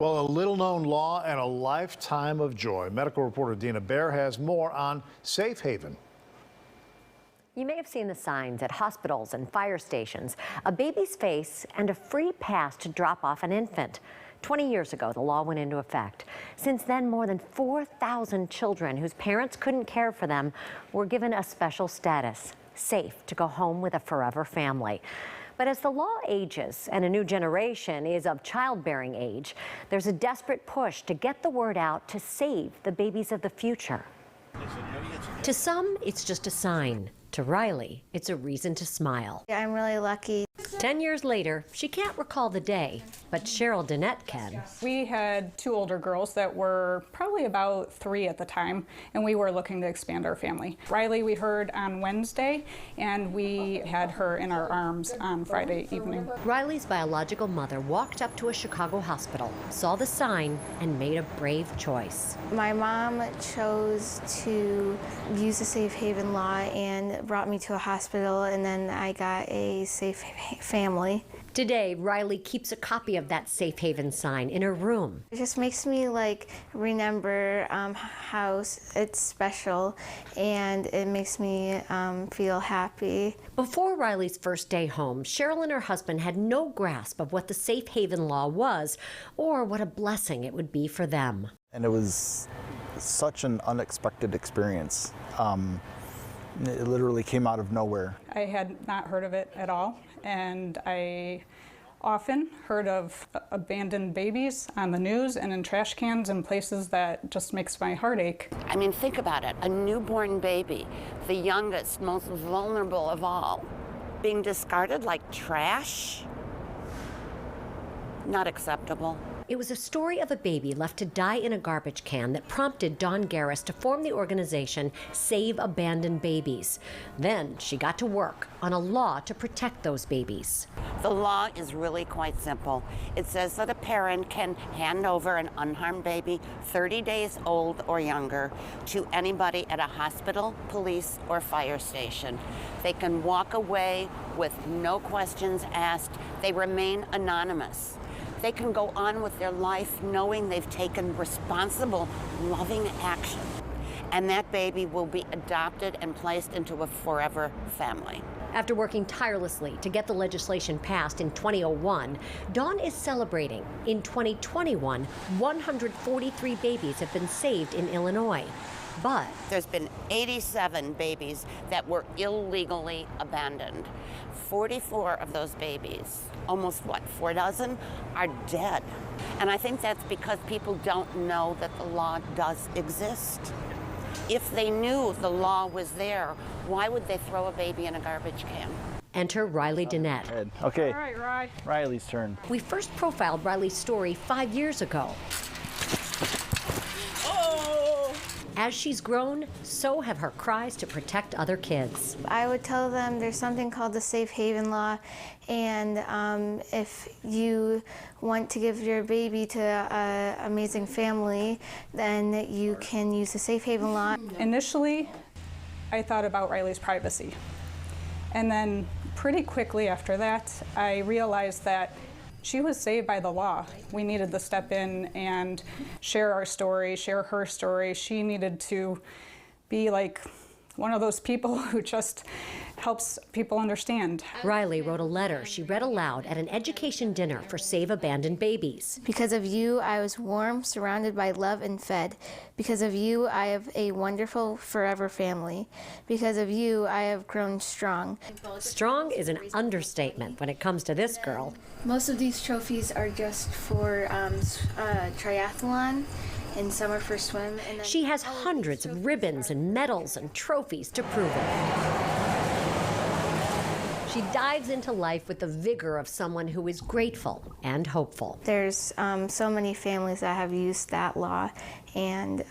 Well, a little-known law and a lifetime of joy. Medical reporter Dina Bair has more on Safe Haven. You may have seen the signs at hospitals and fire stations, a baby's face and a free pass to drop off an infant. 20 years ago, the law went into effect. Since then, more than 4,000 children whose parents couldn't care for them were given a special status, safe to go home with a forever family. But as the law ages and a new generation is of childbearing age, there's a desperate push to get the word out to save the babies of the future. To some, it's just a sign. To Riley, it's a reason to smile. I'm really lucky. 10 years later, she can't recall the day, but Cheryl Dennett can. We had two older girls that were probably about 3 at the time, and we were looking to expand our family. Riley we heard on Wednesday, and we had her in our arms on Friday evening. Riley's biological mother walked up to a Chicago hospital, saw the sign, and made a brave choice. My mom chose to use the Safe Haven law and brought me to a hospital, and then I got a safe family. Today, Riley keeps a copy of that Safe Haven sign in her room. It just makes me remember how it's special, and it makes me feel happy. Before Riley's first day home, Cheryl and her husband had no grasp of what the Safe Haven law was or what a blessing it would be for them. And it was such an unexpected experience. It literally came out of nowhere. I had not heard of it at all, and I often heard of abandoned babies on the news and in trash cans and places that just makes my heart ache. I mean, think about it, a newborn baby, the youngest, most vulnerable of all, being discarded like trash? Not acceptable. It was a story of a baby left to die in a garbage can that prompted Dawn Garris to form the organization Save Abandoned Babies. Then she got to work on a law to protect those babies. The law is really quite simple. It says that a parent can hand over an unharmed baby 30 days old or younger to anybody at a hospital, police, or fire station. They can walk away with no questions asked. They remain anonymous. They can go on with their life knowing they've taken responsible, loving action. And that baby will be adopted and placed into a forever family. After working tirelessly to get the legislation passed in 2001, Dawn is celebrating. In 2021, 143 babies have been saved in Illinois. But there's been 87 babies that were illegally abandoned. 44 of those babies, almost 4 dozen, are dead. And I think that's because people don't know that the law does exist. If they knew the law was there, why would they throw a baby in a garbage can? Enter Riley Dennett. Okay, All right, Ry. Riley's turn. We first profiled Riley's story 5 years ago. As she's grown, so have her cries to protect other kids. I would tell them there's something called the Safe Haven law, and if you want to give your baby to an amazing family, then you can use the Safe Haven law. Initially, I thought about Riley's privacy. And then pretty quickly after that, I realized that she was saved by the law. We needed to step in and share our story, share her story. She needed to be like one of those people who just helps people understand. Riley wrote a letter she read aloud at an education dinner for Save Abandoned Babies. Because of you, I was warm, surrounded by love and fed. Because of you, I have a wonderful forever family. Because of you, I have grown strong. Strong is an understatement when it comes to this girl. Most of these trophies are just for triathlon, and some are for swim. And she has hundreds of ribbons and medals and trophies to prove it. She dives into life with the vigor of someone who is grateful and hopeful. There's so many families that have used that law, and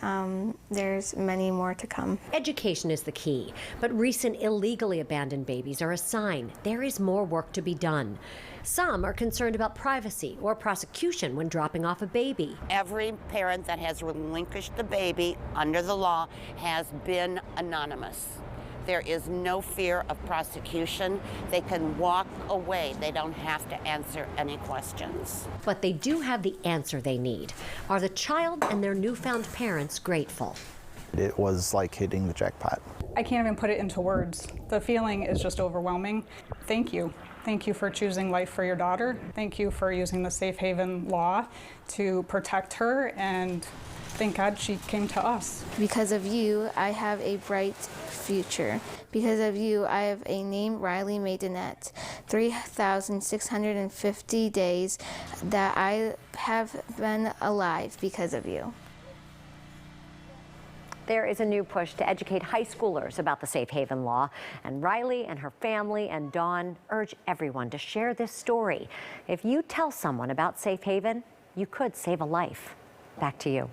there's many more to come. Education is the key, but recent illegally abandoned babies are a sign there is more work to be done. Some are concerned about privacy or prosecution when dropping off a baby. Every parent that has relinquished the baby under the law has been anonymous. There is no fear of prosecution. They can walk away. They don't have to answer any questions. But they do have the answer they need. Are the child and their newfound parents grateful? It was like hitting the jackpot. I can't even put it into words. The feeling is just overwhelming. Thank you. Thank you for choosing life for your daughter. Thank you for using the Safe Haven law to protect her, and thank God she came to us. Because of you, I have a bright future. Because of you, I have a name, Riley Maidenette. 3,650 days that I have been alive because of you. There is a new push to educate high schoolers about the Safe Haven law, and Riley and her family and Dawn urge everyone to share this story. If you tell someone about Safe Haven, you could save a life. Back to you.